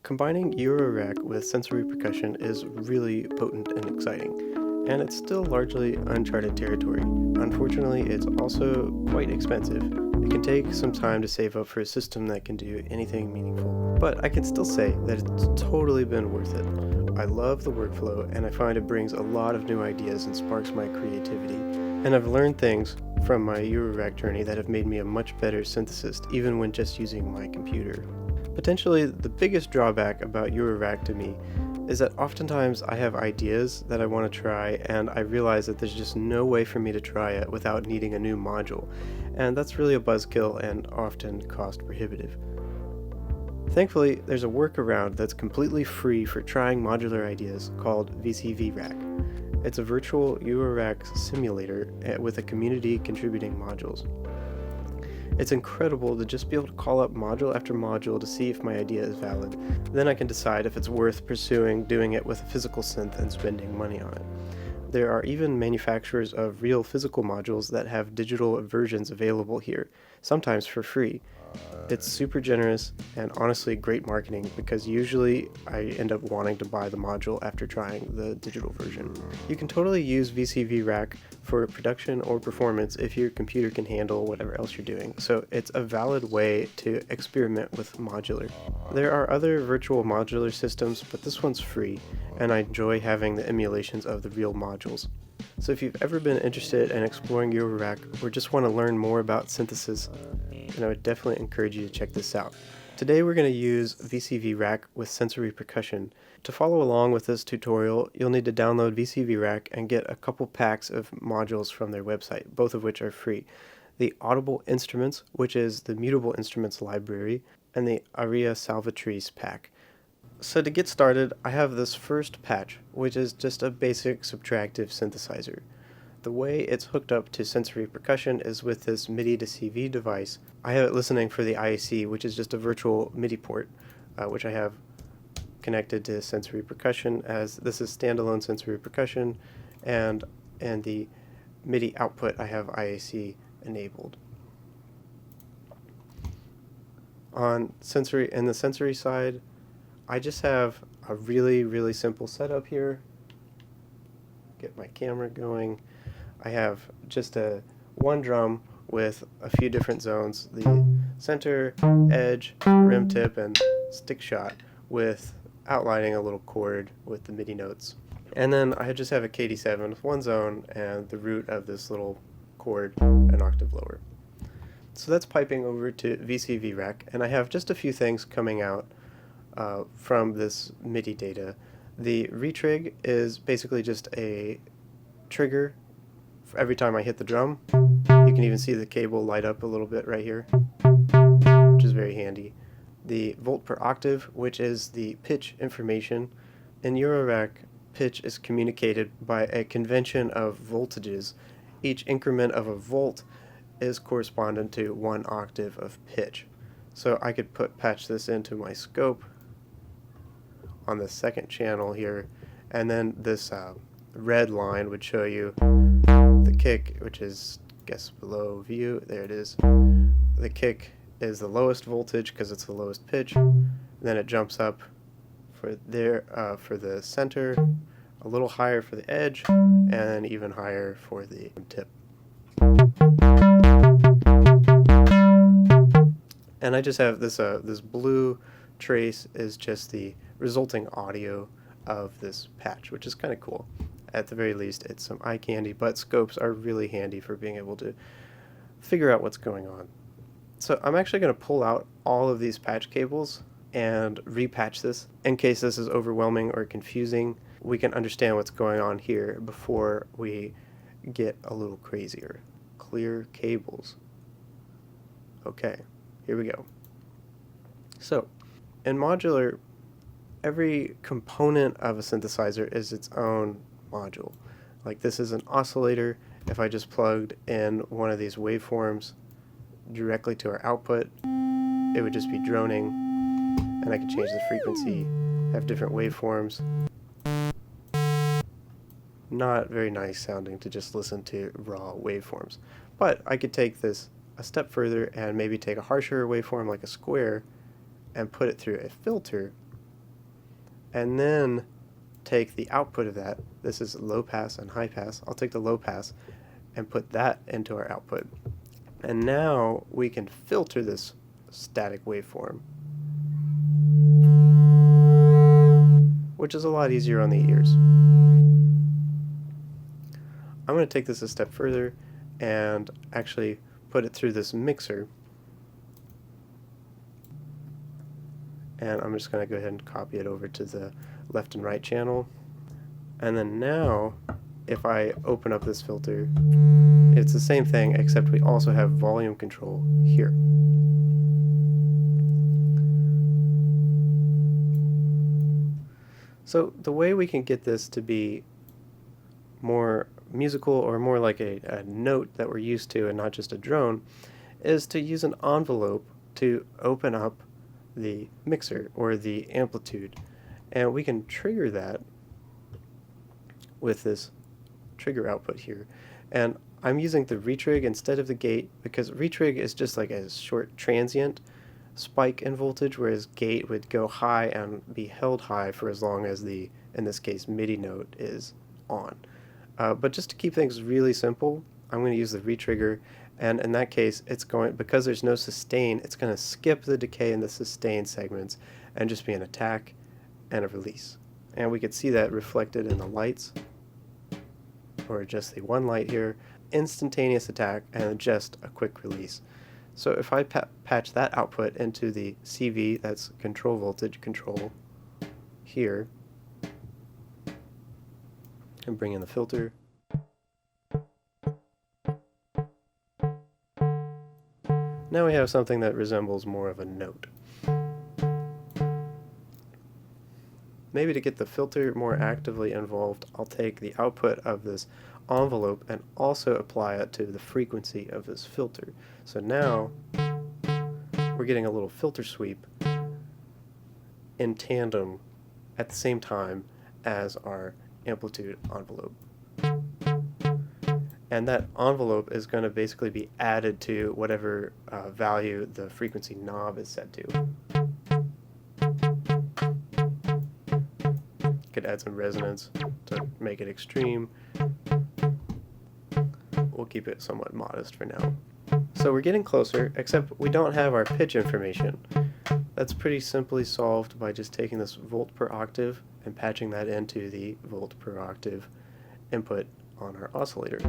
Combining Eurorack with sensory percussion is really potent and exciting, and it's still largely uncharted territory. Unfortunately, it's also quite expensive. It can take some time to save up for a system that can do anything meaningful, but I can still say that it's totally been worth it. I love the workflow, and I find it brings a lot of new ideas and sparks my creativity, and I've learned things from my Eurorack journey that have made me a much better synthesist, even when just using my computer. Potentially, the biggest drawback about Eurorack to me is that oftentimes I have ideas that I want to try, and I realize that there's just no way for me to try it without needing a new module, and that's really a buzzkill and often cost prohibitive. Thankfully, there's a workaround that's completely free for trying modular ideas called VCV Rack. It's a virtual Eurorack simulator with a community contributing modules. It's incredible to just be able to call up module after module to see if my idea is valid. Then I can decide if it's worth pursuing doing it with a physical synth and spending money on it. There are even manufacturers of real physical modules that have digital versions available here, sometimes for free. It's super generous and honestly great marketing because usually I end up wanting to buy the module after trying the digital version. You can totally use VCV Rack for production or performance if your computer can handle whatever else you're doing, so it's a valid way to experiment with modular. There are other virtual modular systems, but this one's free, and I enjoy having the emulations of the real modules. So if you've ever been interested in exploring Eurorack or just want to learn more about synthesis, then I would definitely encourage you to check this out. Today we're going to use VCV Rack with sensory percussion. To follow along with this tutorial, you'll need to download VCV Rack and get a couple packs of modules from their website, both of which are free. The Audible Instruments, which is the Mutable Instruments library, and the Aria Salvatrice pack. So to get started, I have this first patch, which is just a basic subtractive synthesizer. The way it's hooked up to sensory percussion is with this MIDI to CV device. I have it listening for the IAC, which is just a virtual MIDI port, which I have connected to sensory percussion, as this is standalone sensory percussion, and the MIDI output I have IAC enabled. On the sensory side, I just have a really simple setup here. Get my camera going. I have just one drum with a few different zones, the center, edge, rim tip, and stick shot, with outlining a little chord with the MIDI notes. And then I just have a KD7 with one zone and the root of this little chord an octave lower. So that's piping over to VCV Rack, and I have just a few things coming out from this MIDI data. The retrig is basically just a trigger for every time I hit the drum. You can even see the cable light up a little bit right here, which is very handy. The volt per octave, which is the pitch information. In Eurorack, pitch is communicated by a convention of voltages. Each increment of a volt is correspondent to 1 octave of pitch. So I could patch this into my scope on the second channel here, and then this red line would show you the kick, which is, guess, below view. There it is. The kick is the lowest voltage because it's the lowest pitch. Then it jumps up for the center, a little higher for the edge, and then even higher for the tip. And I just have this blue trace is just the resulting audio of this patch, which is kind of cool. At the very least, it's some eye candy, but scopes are really handy for being able to figure out what's going on. So I'm actually going to pull out all of these patch cables and repatch this in case this is overwhelming or confusing. We can understand what's going on here before we get a little crazier. Clear cables. Okay, here we go. So, in modular, every component of a synthesizer is its own module. Like this is an oscillator. If I just plugged in one of these waveforms directly to our output, it would just be droning, and I could change the frequency, have different waveforms. Not very nice sounding to just listen to raw waveforms. But I could take this a step further and maybe take a harsher waveform like a square and put it through a filter and then take the output of that. This is low pass and high pass. I'll take the low pass and put that into our output. And now we can filter this static waveform, which is a lot easier on the ears. I'm going to take this a step further and actually put it through this mixer. And I'm just going to go ahead and copy it over to the left and right channel. And then now, if I open up this filter, it's the same thing, except we also have volume control here. So the way we can get this to be more musical, or more like a note that we're used to and not just a drone, is to use an envelope to open up the mixer or the amplitude. And we can trigger that with this trigger output here. And I'm using the retrig instead of the gate, because retrig is just like a short transient spike in voltage, whereas gate would go high and be held high for as long as the, in this case, MIDI note is on. But just to keep things really simple, I'm going to use the retrigger, and in that case, it's going, because there's no sustain, it's going to skip the decay in the sustain segments and just be an attack and a release. And we could see that reflected in the lights, or just the one light here, instantaneous attack and just a quick release. So if I patch that output into the CV, that's control voltage control here, and bring in the filter, now we have something that resembles more of a note. Maybe to get the filter more actively involved, I'll take the output of this envelope and also apply it to the frequency of this filter. So now we're getting a little filter sweep in tandem at the same time as our amplitude envelope. And that envelope is going to basically be added to whatever value the frequency knob is set to. Could add some resonance to make it extreme. We'll keep it somewhat modest for now. So we're getting closer, except we don't have our pitch information. That's pretty simply solved by just taking this volt per octave and patching that into the volt per octave input on our oscillator.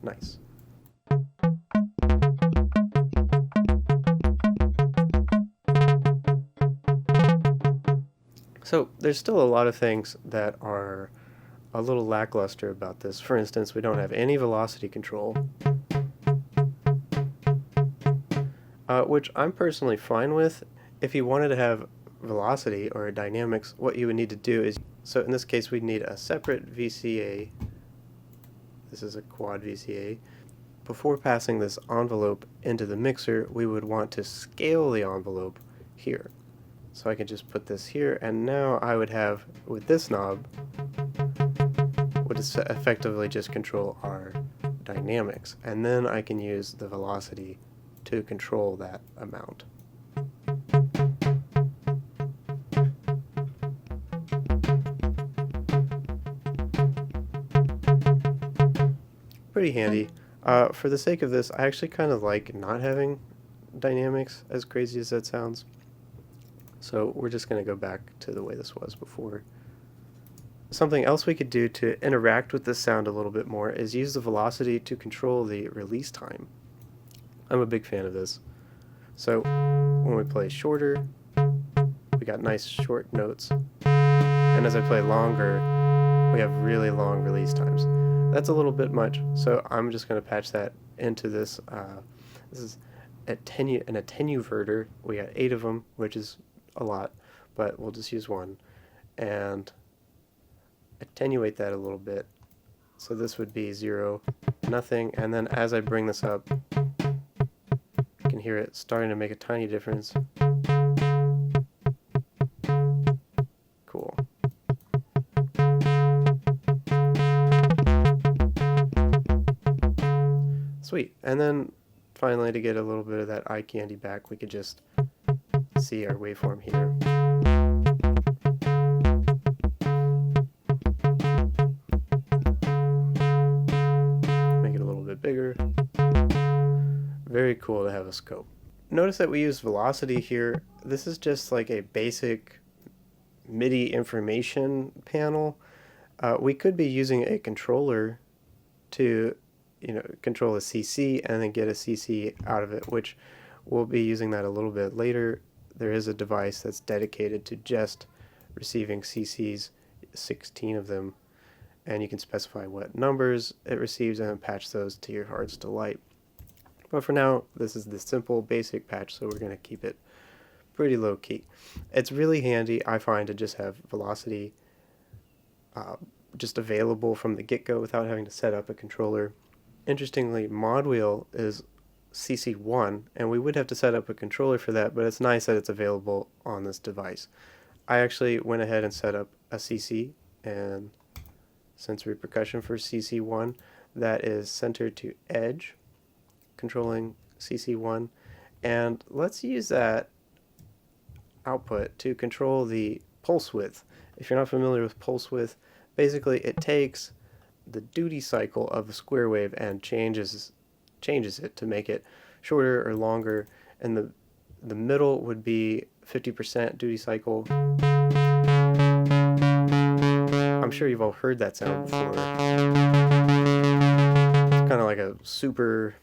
Nice. So there's still a lot of things that are a little lackluster about this. For instance, we don't have any velocity control, which I'm personally fine with. If you wanted to have velocity or dynamics, what you would need to do is, so in this case we'd need a separate VCA. This is a quad VCA. Before passing this envelope into the mixer, we would want to scale the envelope here. So I can just put this here, and now I would have, with this knob, would effectively just control our dynamics, and then I can use the velocity to control that amount. Pretty handy. For the sake of this, I actually kind of like not having dynamics, as crazy as that sounds. So we're just going to go back to the way this was before. Something else we could do to interact with this sound a little bit more is use the velocity to control the release time. I'm a big fan of this. So when we play shorter, we got nice short notes. And as I play longer, we have really long release times. That's a little bit much, so I'm just going to patch that into this. This is an attenuverter. We got 8 of them, which is a lot, but we'll just use one and attenuate that a little bit. So this would be 0, nothing, and then as I bring this up, you can hear it starting to make a tiny difference. Cool. Sweet. And then finally, to get a little bit of that eye candy back, we could just see our waveform here. Make it a little bit bigger. Very cool to have a scope. Notice that we use velocity here. This is just like a basic MIDI information panel. We could be using a controller to control a CC and then get a CC out of it, which we'll be using that a little bit later. There is a device that's dedicated to just receiving CCs, 16 of them, and you can specify what numbers it receives and then patch those to your heart's delight. But for now, this is the simple basic patch, so we're going to keep it pretty low key. It's really handy, I find, to just have velocity just available from the get-go without having to set up a controller. Interestingly, Modwheel is CC1, and we would have to set up a controller for that, but it's nice that it's available on this device. I actually went ahead and set up a CC and sensory percussion for CC1 that is centered to edge, controlling CC1, and let's use that output to control the pulse width. If you're not familiar with pulse width, basically it takes the duty cycle of a square wave and changes it to make it shorter or longer, and the middle would be 50% duty cycle. I'm sure you've all heard that sound before. It's kind of like a super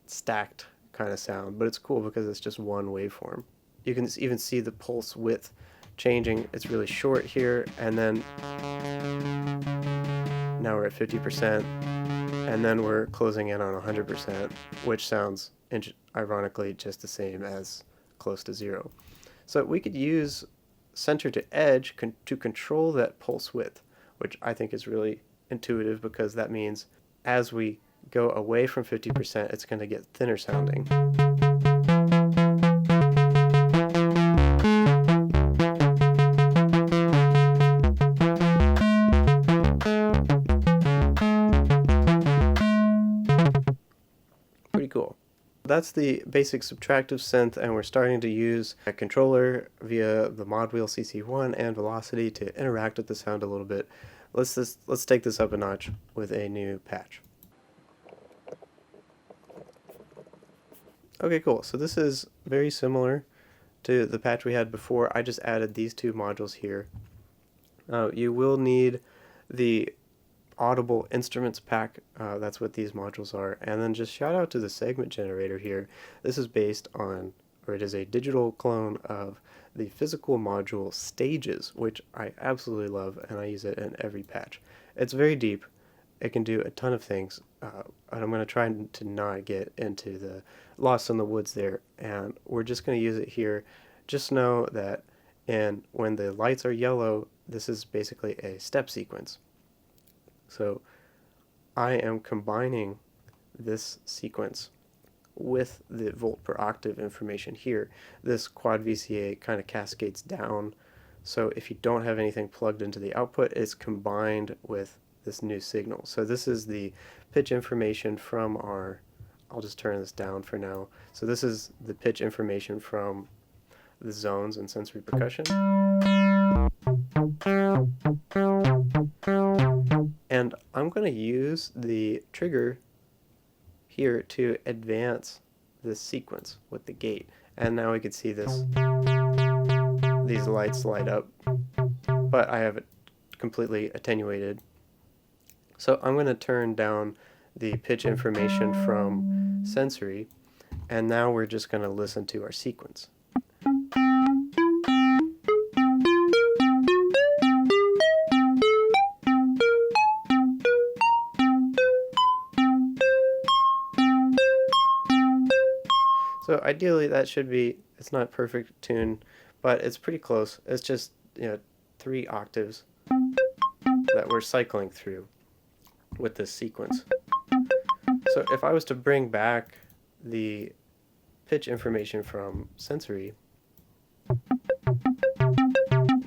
stacked kind of sound, but it's cool because it's just one waveform. You can even see the pulse width changing. It's really short here, and then now we're at 50%, and then we're closing in on 100%, which sounds ironically just the same as close to zero. So we could use center to edge to control that pulse width, which I think is really intuitive, because that means as we go away from 50%, it's going to get thinner sounding. Pretty cool. That's the basic subtractive synth, and we're starting to use a controller via the Modwheel CC1 and velocity to interact with the sound a little bit. Let's take this up a notch with a new patch. Okay, cool. So this is very similar to the patch we had before. I just added these two modules here. You will need the Audible Instruments pack, that's what these modules are, and then just shout out to the segment generator here. This is based on, or it is a digital clone of the physical module Stages, which I absolutely love, and I use it in every patch. It's very deep, it can do a ton of things, and I'm going to try to not get into the lost in the woods there, and we're just going to use it here. Just know that when the lights are yellow, this is basically a step sequence. So I am combining this sequence with the volt per octave information here. This quad VCA kind of cascades down, so if you don't have anything plugged into the output, it's combined with this new signal. So this is the pitch information from our, I'll just turn this down for now. So this is the pitch information from the zones and sensory percussion. And I'm going to use the trigger here to advance this sequence with the gate. And now we can see these lights light up, but I have it completely attenuated. So I'm going to turn down the pitch information from sensory, and now we're just going to listen to our sequence. So ideally that should be, it's not perfect tune, but it's pretty close. It's just, 3 octaves that we're cycling through with this sequence. So if I was to bring back the pitch information from sensory,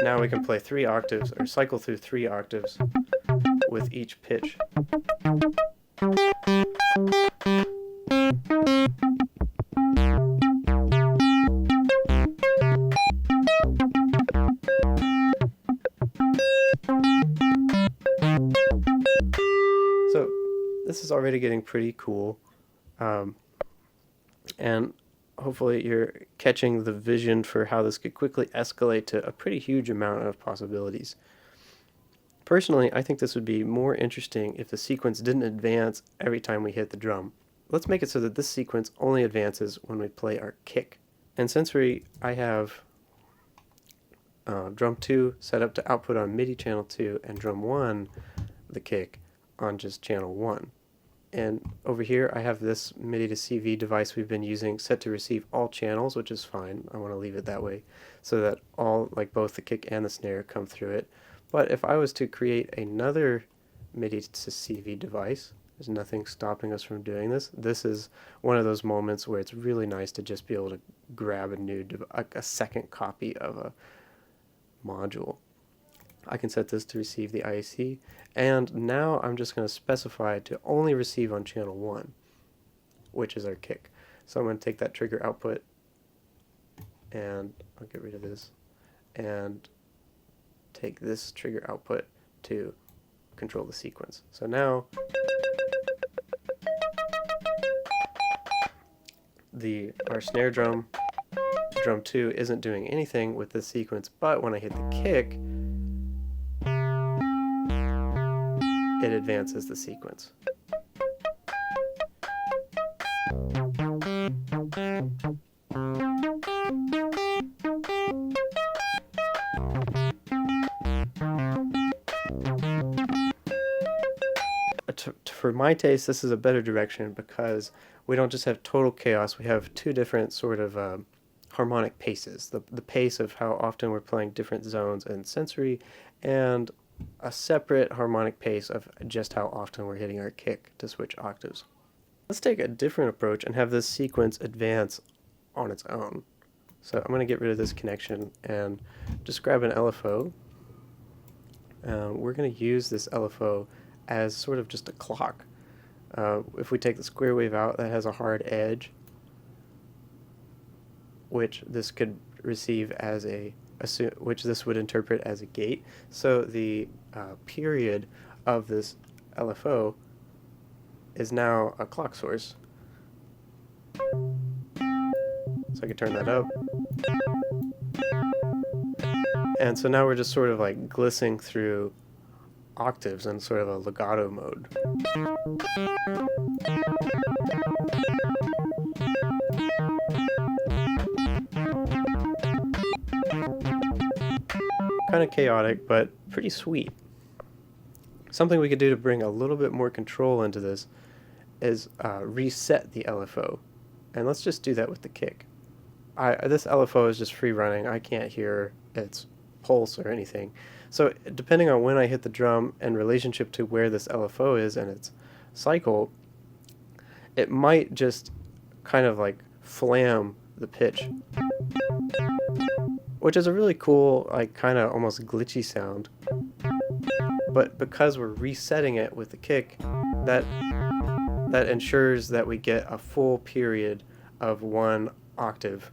now we can play 3 octaves, or cycle through 3 octaves with each pitch. is already getting pretty cool, and hopefully you're catching the vision for how this could quickly escalate to a pretty huge amount of possibilities. Personally, I think this would be more interesting if the sequence didn't advance every time we hit the drum. Let's make it so that this sequence only advances when we play our kick. In Sensory, I have drum 2 set up to output on MIDI channel 2 and drum 1, the kick, on just channel 1. And over here I have this MIDI to CV device we've been using set to receive all channels, which is fine. I want to leave it that way so that all, like both the kick and the snare, come through it. But if I was to create another MIDI to CV device, there's nothing stopping us from doing this. This is one of those moments where it's really nice to just be able to grab a second copy of a module. I can set this to receive the IAC, and now I'm just going to specify to only receive on channel 1, which is our kick. So I'm going to take that trigger output, and I'll get rid of this, and take this trigger output to control the sequence. So now our snare drum, drum 2, isn't doing anything with this sequence, but when I hit the kick, it advances the sequence. For my taste, this is a better direction because we don't just have total chaos, we have two different sort of harmonic paces. The pace of how often we're playing different zones and Sensory, and a separate harmonic pace of just how often we're hitting our kick to switch octaves. Let's take a different approach and have this sequence advance on its own. So I'm going to get rid of this connection and just grab an LFO. We're going to use this LFO as sort of just a clock. If we take the square wave out, that has a hard edge, which this could receive as which this would interpret as a gate. So the period of this LFO is now a clock source. So I can turn that up. And so now we're just sort of like glistening through octaves in sort of a legato mode. Kind of chaotic, but pretty sweet. Something we could do to bring a little bit more control into this is reset the LFO. And let's just do that with the kick. This LFO is just free running. I can't hear its pulse or anything. So depending on when I hit the drum in relationship to where this LFO is in its cycle, it might just kind of like flam the pitch, which is a really cool, like kind of almost glitchy sound. But because we're resetting it with the kick, that ensures that we get a full period of 1 octave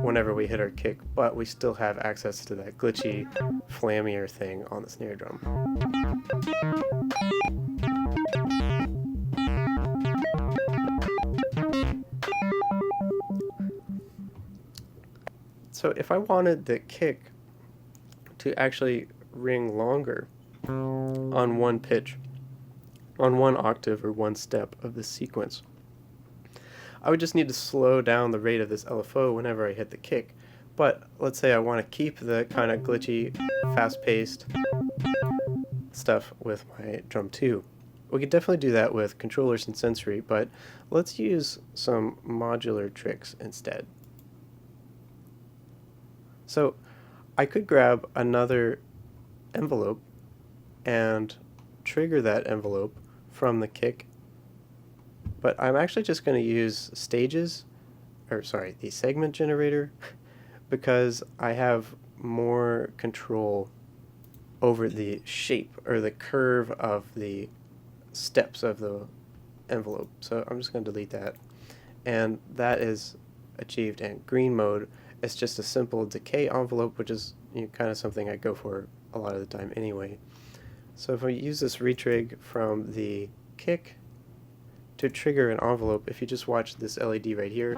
whenever we hit our kick, but we still have access to that glitchy, flammier thing on the snare drum. So if I wanted the kick to actually ring longer on one pitch, on 1 octave or 1 step of the sequence, I would just need to slow down the rate of this LFO whenever I hit the kick. But let's say I want to keep the kind of glitchy, fast-paced stuff with my drum 2. We could definitely do that with controllers and Sensory, but let's use some modular tricks instead. So I could grab another envelope and trigger that envelope from the kick, but I'm actually just going to use the segment generator, because I have more control over the shape or the curve of the steps of the envelope. So I'm just going to delete that, and that is achieved in green mode. It's just a simple decay envelope, which is kind of something I go for a lot of the time anyway. So if I use this retrig from the kick to trigger an envelope, if you just watch this LED right here,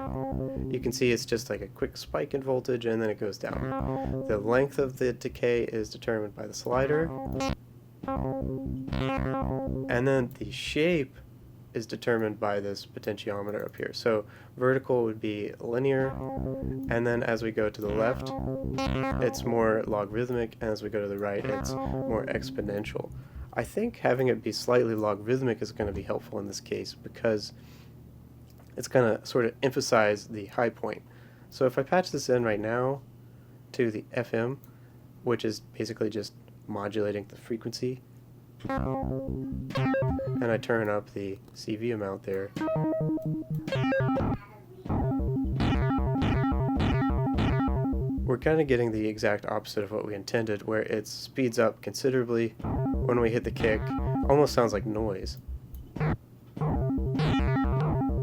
you can see it's just like a quick spike in voltage and then it goes down. The length of the decay is determined by the slider, and then the shape is determined by this potentiometer up here. So vertical would be linear, and then as we go to the left, it's more logarithmic, and as we go to the right, it's more exponential. I think having it be slightly logarithmic is going to be helpful in this case because it's going to sort of emphasize the high point. So if I patch this in right now to the FM, which is basically just modulating the frequency, and I turn up the CV amount there, we're kind of getting the exact opposite of what we intended, where it speeds up considerably when we hit the kick. Almost sounds like noise,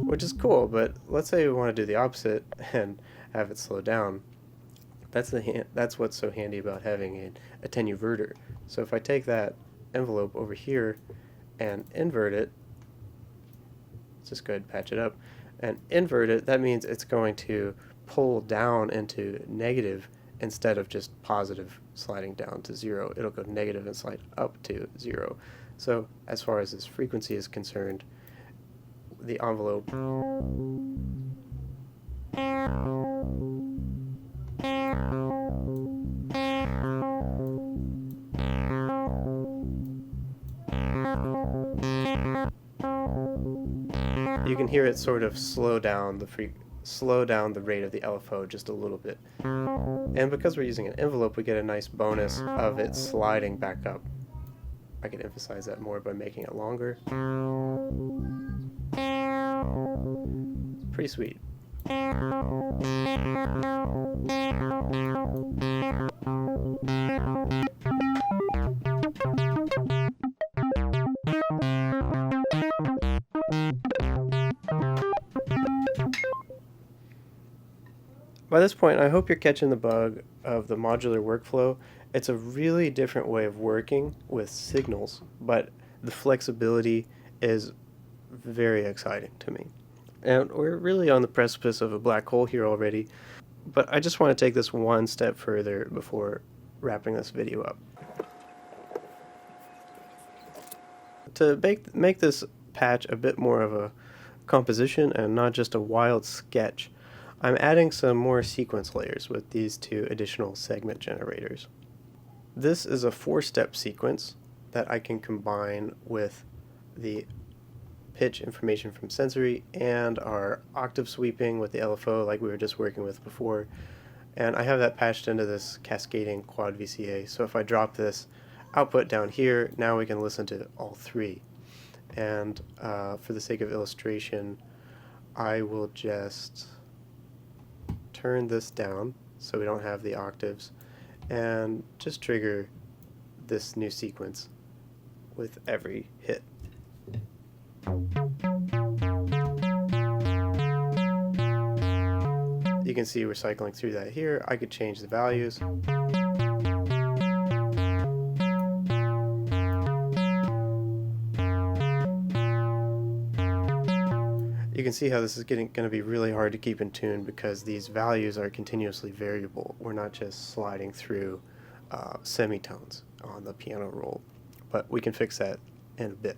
which is cool, but let's say we want to do the opposite and have it slow down. That's what's so handy about having an attenuverter. So if I take that envelope over here and invert it, let's just go ahead and patch it up, and invert it, that means it's going to pull down into negative instead of just positive sliding down to 0. It'll go negative and slide up to 0. So as far as this frequency is concerned, the envelope you can hear it sort of slow down the rate of the LFO just a little bit. And because we're using an envelope, we get a nice bonus of it sliding back up. I can emphasize that more by making it longer. Pretty sweet. By this point, I hope you're catching the bug of the modular workflow. It's a really different way of working with signals, but the flexibility is very exciting to me. And we're really on the precipice of a black hole here already, but I just want to take this one step further before wrapping this video up. To make this patch a bit more of a composition and not just a wild sketch, I'm adding some more sequence layers with these two additional segment generators. This is a 4-step sequence that I can combine with the pitch information from sensory and our octave sweeping with the LFO like we were just working with before. And I have that patched into this cascading quad VCA. So if I drop this output down here, now we can listen to all three. And for the sake of illustration, I will just turn this down so we don't have the octaves and just trigger this new sequence with every hit. You can see we're cycling through that here. I could change the values. You can see how this is going to be really hard to keep in tune because these values are continuously variable. We're not just sliding through semitones on the piano roll, but we can fix that in a bit.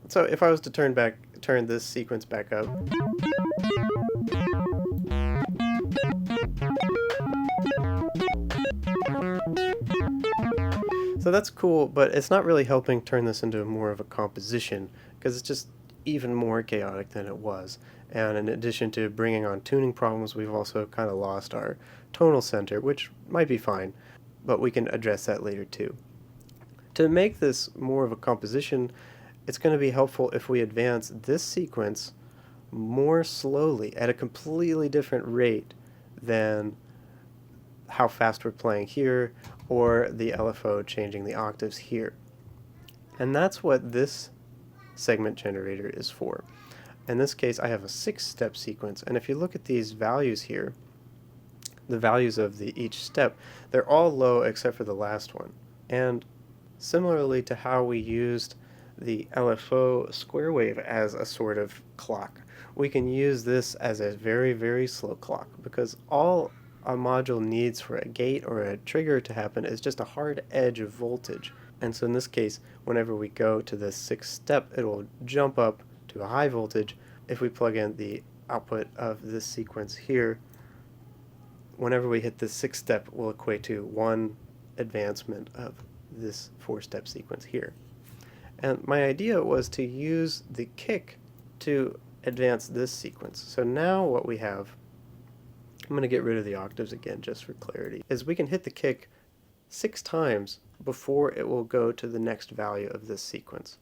So if I was to turn this sequence back up, so that's cool, but it's not really helping turn this into more of a composition because it's just even more chaotic than it was. And in addition to bringing on tuning problems, we've also kind of lost our tonal center, which might be fine, but we can address that later too. To make this more of a composition, it's going to be helpful if we advance this sequence more slowly at a completely different rate than how fast we're playing here or the LFO changing the octaves here. And that's what this segment generator is for. In this case, I have a 6-step sequence, and if you look at these values here, the values of each step, they're all low except for the last one. And similarly to how we used the LFO square wave as a sort of clock. We can use this as a very, very slow clock, because all a module needs for a gate or a trigger to happen is just a hard edge of voltage. And so in this case, whenever we go to the sixth step, it will jump up to a high voltage. If we plug in the output of this sequence here, whenever we hit the sixth step, will equate to one advancement of this four-step sequence here. And my idea was to use the kick to advance this sequence. So now what we have, I'm going to get rid of the octaves again just for clarity, is we can hit the kick 6 times before it will go to the next value of this sequence.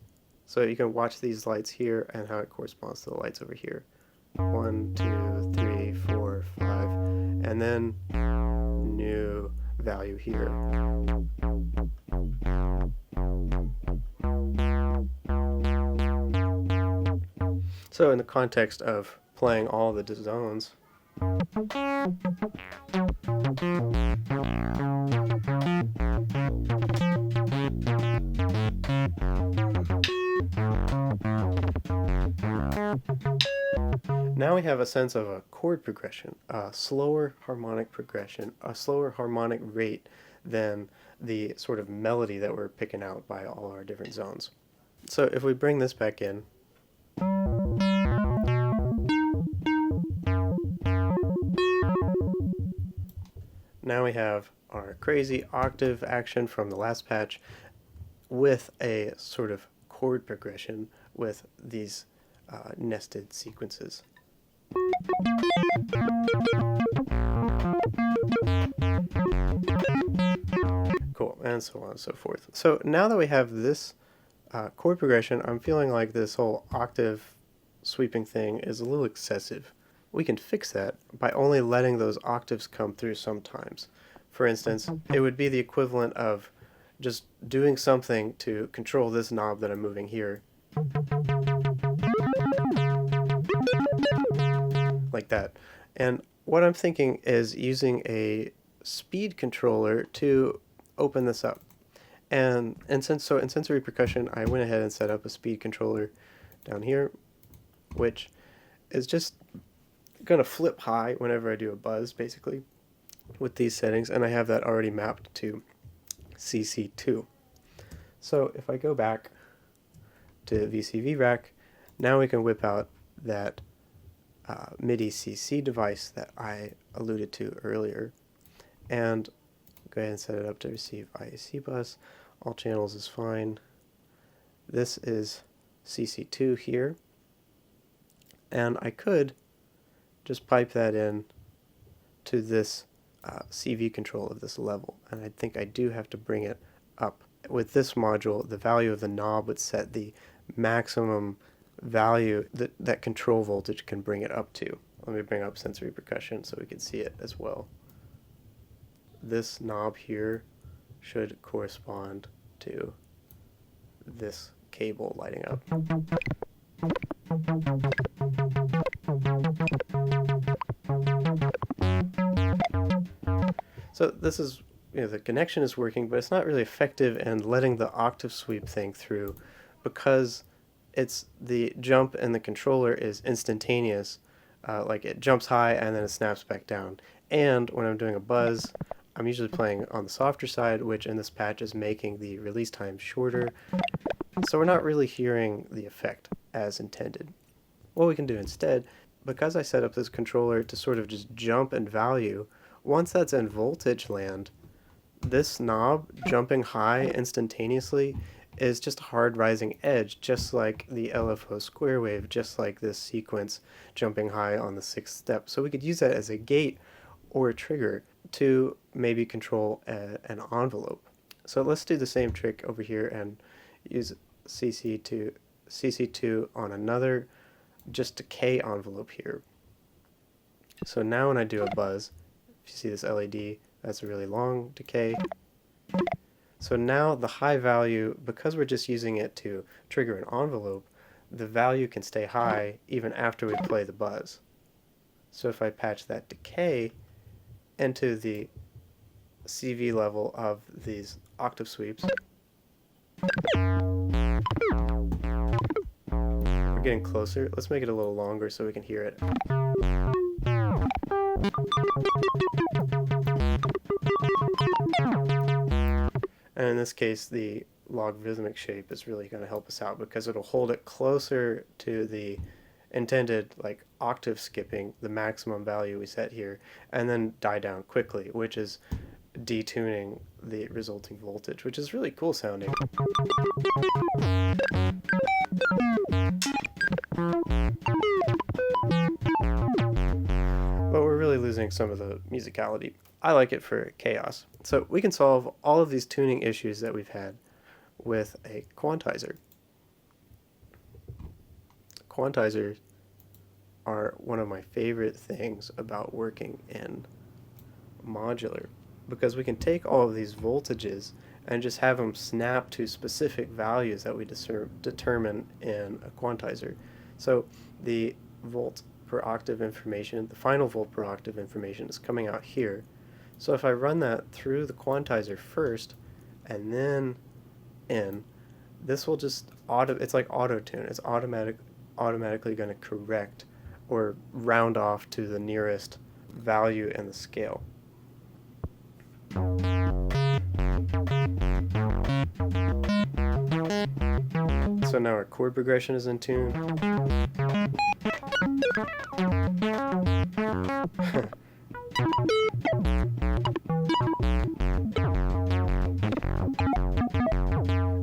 So you can watch these lights here and how it corresponds to the lights over here. 1, 2, 3, 4, 5, and then new value here. So in the context of playing all the zones, now we have a sense of a chord progression, a slower harmonic progression, a slower harmonic rate than the sort of melody that we're picking out by all our different zones. So if we bring this back in, now we have our crazy octave action from the last patch with a sort of chord progression with these nested sequences. Cool, and so on and so forth. So now that we have this chord progression, I'm feeling like this whole octave sweeping thing is a little excessive. We can fix that by only letting those octaves come through sometimes. For instance, it would be the equivalent of just doing something to control this knob that I'm moving here. Like that. And what I'm thinking is using a speed controller to open this up. And in sensory percussion, I went ahead and set up a speed controller down here, which is just going to flip high whenever I do a buzz, basically, with these settings, and I have that already mapped to CC2. So if I go back to VCV rack, now we can whip out that MIDI CC device that I alluded to earlier, and go ahead and set it up to receive IAC bus. All channels is fine. This is CC2 here, and I could just pipe that in to this CV control of this level, and I think I do have to bring it up. With this module, the value of the knob would set the maximum value that control voltage can bring it up to. Let me bring up sensory percussion so we can see it as well. This knob here should correspond to this cable lighting up. So this is, the connection is working, but it's not really effective in letting the octave sweep thing through, because it's the jump in the controller is instantaneous. Like it jumps high and then it snaps back down. And when I'm doing a buzz, I'm usually playing on the softer side, which in this patch is making the release time shorter. So we're not really hearing the effect as intended. What we can do instead, because I set up this controller to sort of just jump in value, once that's in voltage land, this knob jumping high instantaneously is just a hard rising edge, just like the LFO square wave, just like this sequence jumping high on the sixth step. So we could use that as a gate or a trigger to maybe control an envelope. So let's do the same trick over here and use CC2 on another just decay envelope here. So now when I do a buzz, if you see this LED, that's a really long decay. So now the high value, because we're just using it to trigger an envelope, the value can stay high even after we play the buzz. So if I patch that decay into the CV level of these octave sweeps, we're getting closer. Let's make it a little longer so we can hear it. And in this case, the logarithmic shape is really going to help us out because it'll hold it closer to the intended like octave skipping, the maximum value we set here, and then die down quickly, which is detuning the resulting voltage, which is really cool sounding. But we're really losing some of the musicality. I like it for chaos. So we can solve all of these tuning issues that we've had with a quantizer. Quantizers are one of my favorite things about working in modular, because we can take all of these voltages and just have them snap to specific values that we determine in a quantizer. So the volt per octave information, the final volt per octave information is coming out here. So if I run that through the quantizer first and then in, this will just it's like auto-tune. It's automatically going to correct or round off to the nearest value in the scale. So now our chord progression is in tune.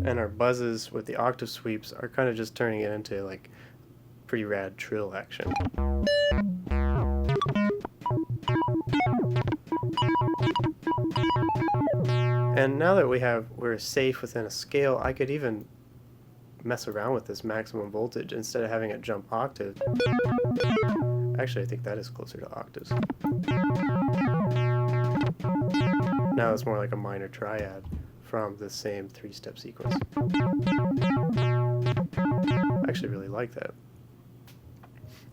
And our buzzes with the octave sweeps are kind of just turning it into like pretty rad trill action. And now that we're safe within a scale, I could even mess around with this maximum voltage instead of having it jump octave. Actually, I think that is closer to octaves. Now it's more like a minor triad from the same three-step sequence. I actually really like that.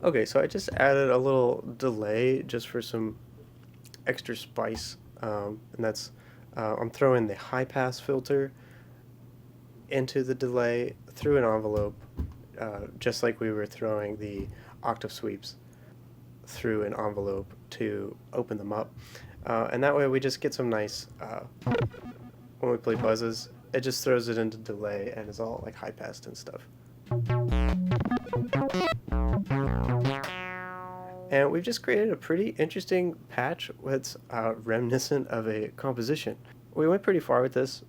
Okay, so I just added a little delay just for some extra spice, and that's I'm throwing the high-pass filter into the delay through an envelope, just like we were throwing the octave sweeps through an envelope to open them up. And that way we just get some nice, when we play buzzes, it just throws it into delay and it's all like high-passed and stuff. And we've just created a pretty interesting patch that's reminiscent of a composition. We went pretty far with this,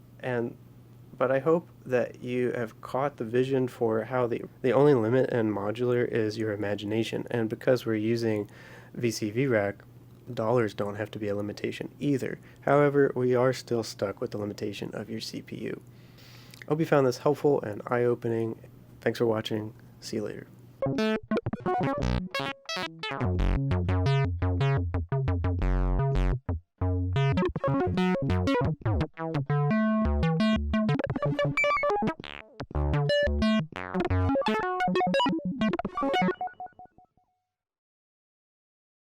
but I hope that you have caught the vision for how the only limit in modular is your imagination. And because we're using VCV rack, dollars don't have to be a limitation either. However, we are still stuck with the limitation of your CPU. I hope you found this helpful and eye-opening. Thanks for watching. See you later.